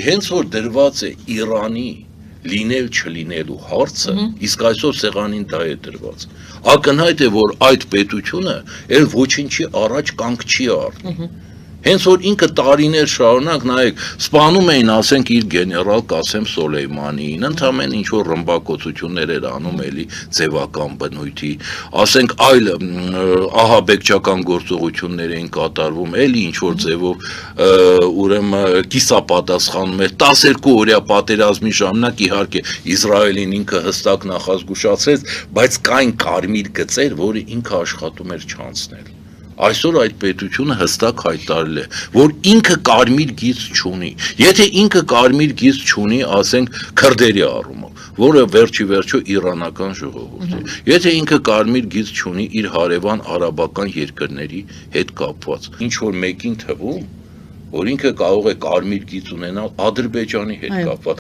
Հենց որ դրված է Իրանի լինել չլինելու հարցը, իսկ այսօր սեղանին դա է դրված։ Ակնհայտ է, որ այդ պետությունը էլ ոչինչի առաջ կանգ չի առնի։ Հենց որ ինքը տարիներ շարունակ նայեք, սպանում էին, ասենք, իր գեներալ Կասեմ Սոլեյմանիին, ընդամենը ինչ որ ռմբակոծություններ էր անում էլի ձևական բնույթի, ասենք, այլ ահաբեկչական գործողություններ էին կատարվում, էլի ինչ որ ձևով ուրեմն կիսապատասխանում էր 12 օրյա պատերազմի ժամանակ, իհարկե Իսրայելին ինքը հստակ նախազգուշացրեց, բայց կային կարմիր գծեր, որը ինքը աշխատում էր չանցնել։ Այսօր այդ պետությունը հստակ հայտարարել է, որ ինքը կարմիր գիծ չունի։ Եթե ինքը կարմիր գիծ չունի, ասենք, քրդերի առումով, որը վերջի վերջո իրանական ժողովուրդ է։ Եթե ինքը կարմիր գիծ չունի իր հարևան արաբական երկրների հետ կապված, ինչ որ մեկին թվում, որ ինքը կարող է կարմիր գիծ ունենալ Ադրբեջանի հետ կապված։